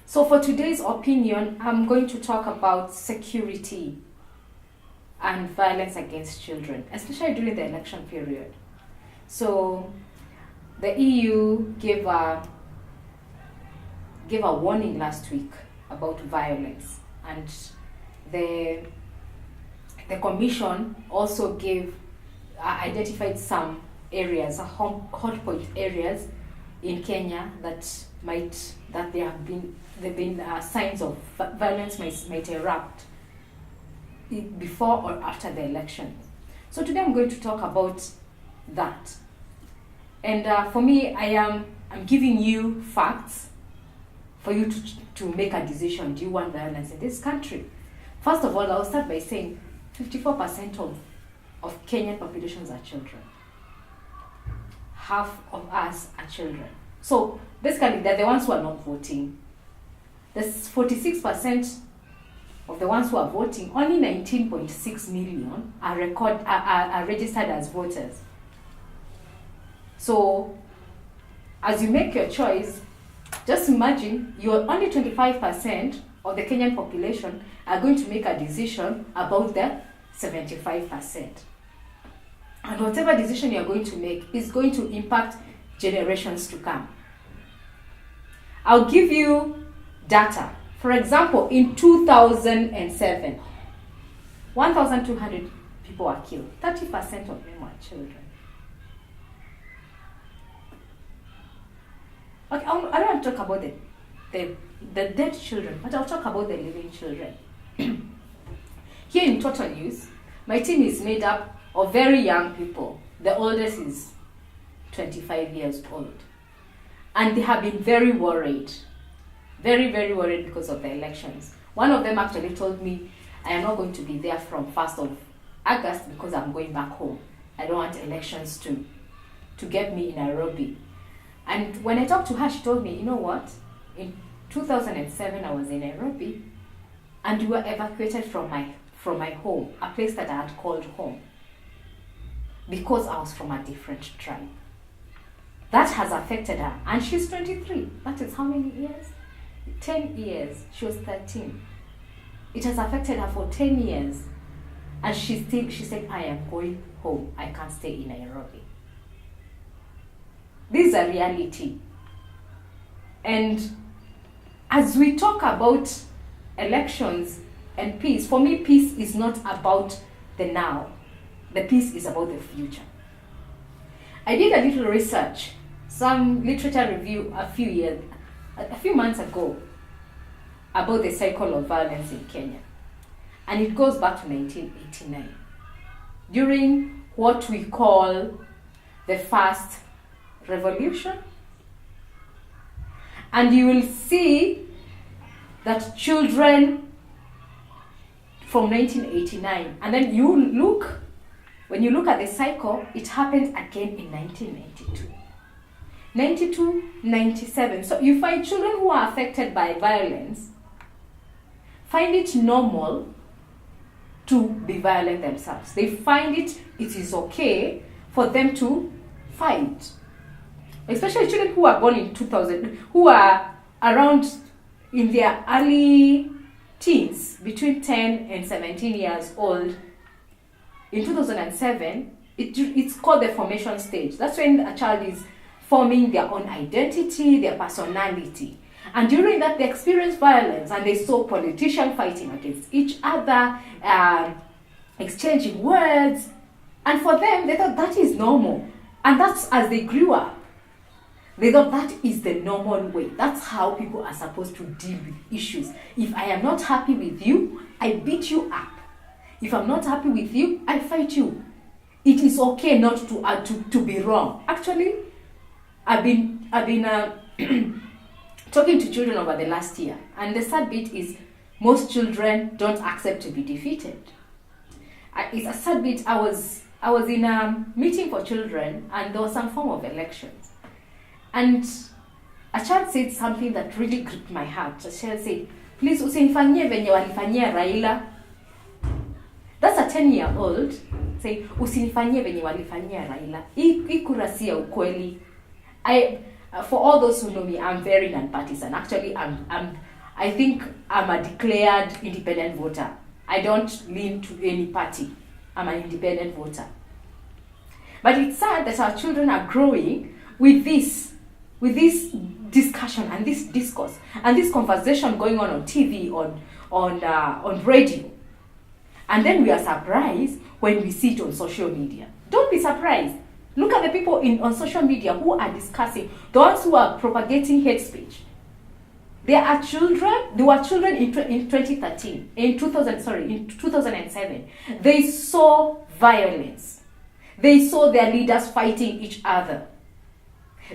So for today's opinion, I'm going to talk about security and violence against children, especially during the election period. So the EU gave a warning last week about violence, and the Commission also identified some areas, hot point areas in Kenya that there have been signs of violence might erupt before or after the election. So today I'm going to talk about that. And for me, I'm giving you facts for you to make a decision. Do you want violence in this country? First of all, I'll start by saying 54% of Kenyan populations are children. Half of us are children. So basically, they're the ones who are not voting. There's 46% of the ones who are voting. Only 19.6 million are registered as voters. So as you make your choice, just imagine you're only 25% of the Kenyan population are going to make a decision about the 75%. And whatever decision you're going to make is going to impact generations to come. I'll give you data. For example, in 2007, 1,200 people were killed. 30% of them were children. Okay, I don't want to talk about the dead children, but I'll talk about the living children. Here in Mtoto News, my team is made up of very young people. The oldest is 25 years old. And they have been very worried. Very, very worried because of the elections. One of them actually told me, I am not going to be there from 1st of August because I'm going back home. I don't want elections to get me in Nairobi. And when I talked to her, she told me, you know what? In 2007, I was in Nairobi, and we were evacuated from my home, a place that I had called home, because I was from a different tribe. That has affected her, and she's 23. That is how many years? 10 years. She was 13. It has affected her for 10 years, and she said, I am going home. I can't stay in Nairobi. This is a reality. And as we talk about elections and peace, for me, peace is not about the now. The peace is about the future. I did a little research, some literature review a few months ago about the cycle of violence in Kenya. And it goes back to 1989, during what we call the first revolution. And you will see that children from 1989, and then when you look at the cycle, it happened again in 1992. 92, 97. So you find children who are affected by violence find it normal to be violent themselves. They find it is okay for them to fight. Especially children who are born in 2000, who are around in their early teens, between 10 and 17 years old. In 2007, it's called the formation stage. That's when a child is forming their own identity, their personality. And during that, they experience violence, and they saw politicians fighting against each other, exchanging words. And for them, they thought that is normal. And that's as they grew up. They thought that is the normal way. That's how people are supposed to deal with issues. If I am not happy with you, I beat you up. If I'm not happy with you, I fight you. It is okay not to be wrong. Actually, I've been talking to children over the last year, and the sad bit is most children don't accept to be defeated. It's a sad bit. I was in a meeting for children, and there was some form of elections, and a child said something that really gripped my heart. A child said, "Please usinifanyie venye walifanyia Raila." That's a 10-year-old saying, "Usinifanyie venye walifanyia Raila. Hii kura si ya ukweli." For all those who know me, I'm very non-partisan. Actually, I think I'm a declared independent voter. I don't lean to any party. I'm an independent voter. But it's sad that our children are growing with this discussion and this discourse and this conversation going on TV, on radio. And then we are surprised when we see it on social media. Don't be surprised. Look at the people on social media who are discussing, the ones who are propagating hate speech. There were children in 2007. They saw violence. They saw their leaders fighting each other.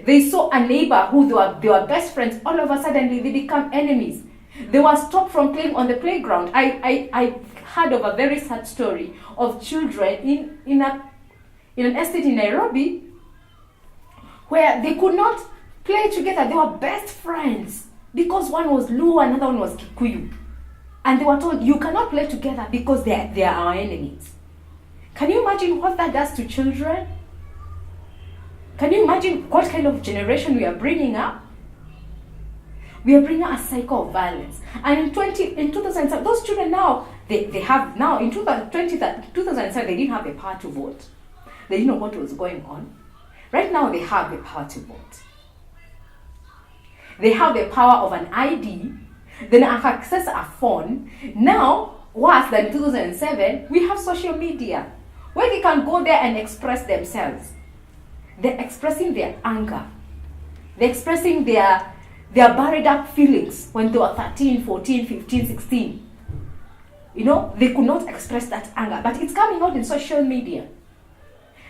They saw a neighbor who they were best friends. All of a sudden, they become enemies. They were stopped from playing on the playground. I heard of a very sad story of children in an estate in Nairobi where they could not play together. They were best friends because one was Luo, another one was Kikuyu. And they were told, you cannot play together because they are our enemies. Can you imagine what that does to children? Can you imagine what kind of generation we are bringing up? We are bringing a cycle of violence. And in 2007, those children now, they have now, in 2007, they didn't have the power to vote. They didn't know what was going on. Right now, they have the power to vote. They have the power of an ID. They can access a phone. Now, worse than 2007, we have social media where they can go there and express themselves. They're expressing their anger. They're expressing their buried up feelings when they were 13, 14, 15, 16. You know, they could not express that anger, but it's coming out in social media.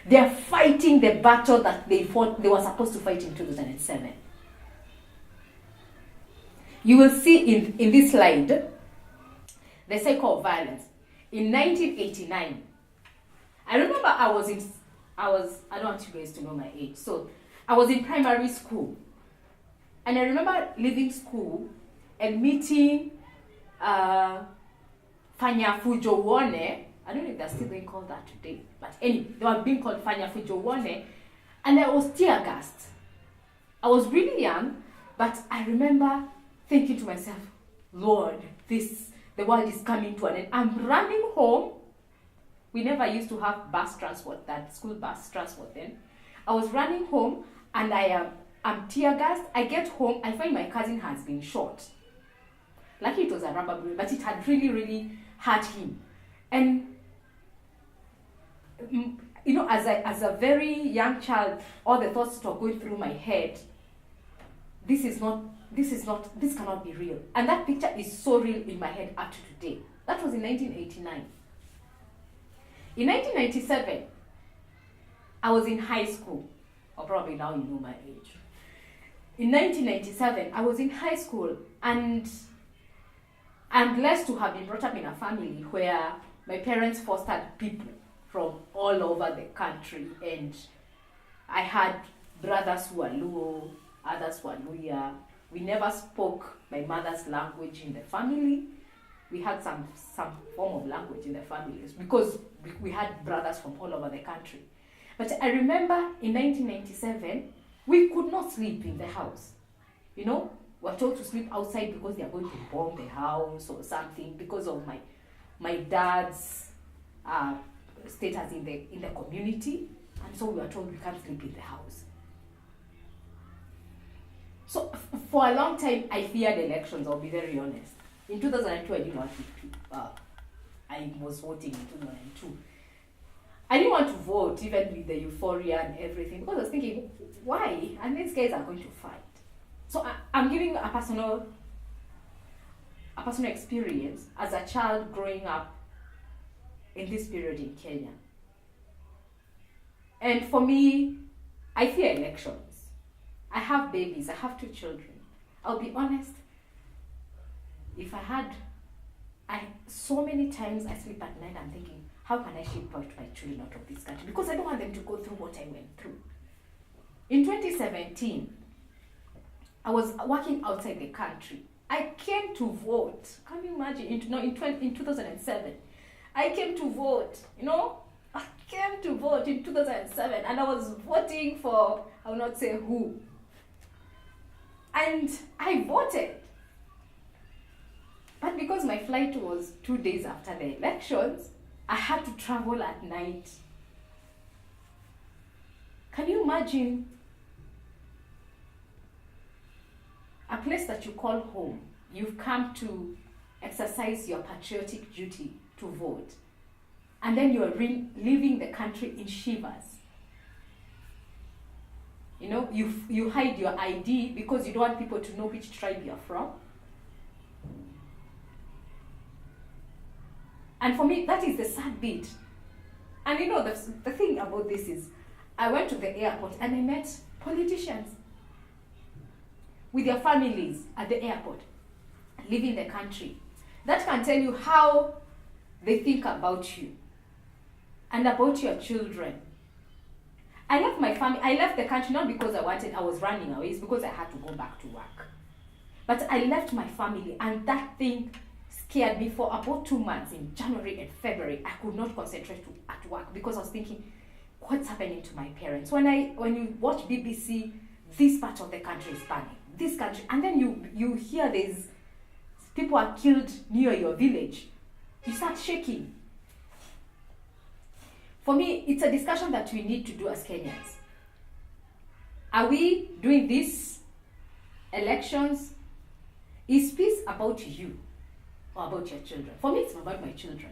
They're fighting the battle that they were supposed to fight in 2007. You will see in this slide the cycle of violence. In 1989, I remember I don't want you guys to know my age, so I was in primary school. And I remember leaving school and meeting Fanya Fujowone. I don't know if they're still being called that today, but anyway, they were being called Fanya Fujowone, and I was tear gassed. I was really young, but I remember thinking to myself, Lord, the world is coming to an end. I'm running home. We never used to have bus transport, that school bus transport then. I was running home and I'm tear gassed. I get home, I find my cousin has been shot. Lucky it was a rubber bullet, but it had really, really hurt him. And you know, as a very young child, all the thoughts that were going through my head, this cannot be real. And that picture is so real in my head up to today. That was in 1989. In 1997, I was in high school, or probably now you know my age. In 1997, I was in high school, and I'm blessed to have been brought up in a family where my parents fostered people from all over the country, and I had brothers who were Luo, others were Luya. We never spoke my mother's language in the family. We had some form of language in the families because we had brothers from all over the country. But I remember in 1997, we could not sleep in the house. You know, we were told to sleep outside because they are going to bomb the house or something because of my dad's status in the community. And so we were told we can't sleep in the house. So for a long time, I feared elections, I'll be very honest. In 2002, I didn't want to, I was voting in 2002. I didn't want to vote, even with the euphoria and everything, because I was thinking, why? And these guys are going to fight. So I'm giving a personal experience as a child growing up in this period in Kenya. And for me, I fear elections. I have babies, I have 2 children. I'll be honest, so many times I sleep at night, I'm thinking, how can I ship out my children out of this country? Because I don't want them to go through what I went through. In 2017, I was working outside the country. I came to vote. Can you imagine? In 2007, I came to vote, you know? I came to vote in 2007, and I was voting for, I will not say who. And I voted. my flight was 2 days after the elections, I had to travel at night. Can you imagine a place that you call home? You've come to exercise your patriotic duty to vote, and then you're leaving the country in shivers. You know, you hide your ID because you don't want people to know which tribe you're from. And for me, that is the sad bit. And you know, the thing about this is, I went to the airport and I met politicians with their families at the airport, leaving the country. That can tell you how they think about you and about your children. I left my family, I left the country not because I was running away, it's because I had to go back to work. But I left my family, and that thing scared me for about 2 months. In January and February, I could not concentrate at work because I was thinking, what's happening to my parents? When you watch BBC, this part of the country is burning, this country, and then you hear there's people are killed near your village, you start shaking. For me, it's a discussion that we need to do as Kenyans. Are we doing these elections? Is peace about you or about your children? For me, it's about my children.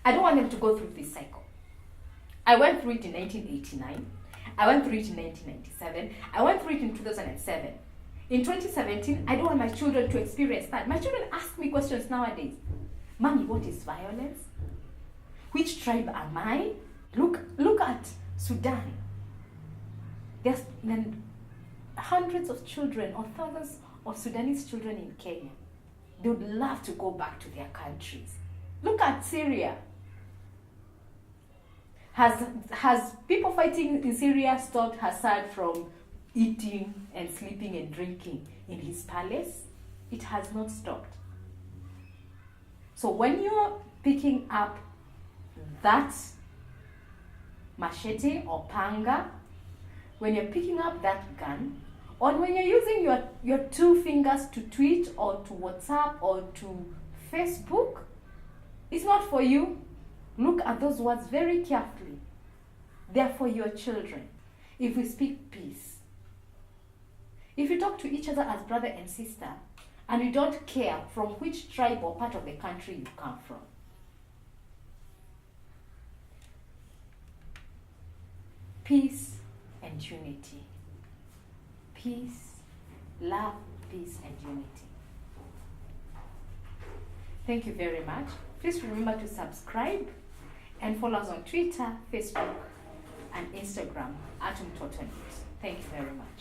I don't want them to go through this cycle. I went through it in 1989. I went through it in 1997. I went through it in 2007. In 2017, I don't want my children to experience that. My children ask me questions nowadays. Mommy, what is violence? Which tribe am I? Look at Sudan. There's hundreds of children or thousands of Sudanese children in Kenya. They would love to go back to their countries. Look at Syria. Has people fighting in Syria stopped Assad from eating and sleeping and drinking in his palace? It has not stopped. So when you're picking up that machete or panga, when you're picking up that gun, or when you're using your 2 fingers to tweet or to WhatsApp or to Facebook, it's not for you. Look at those words very carefully. They're for your children. If we speak peace, if you talk to each other as brother and sister, and you don't care from which tribe or part of the country you come from, peace and unity. Peace, love, peace, and unity. Thank you very much. Please remember to subscribe and follow us on Twitter, Facebook, and Instagram at Mtoto News. Thank you very much.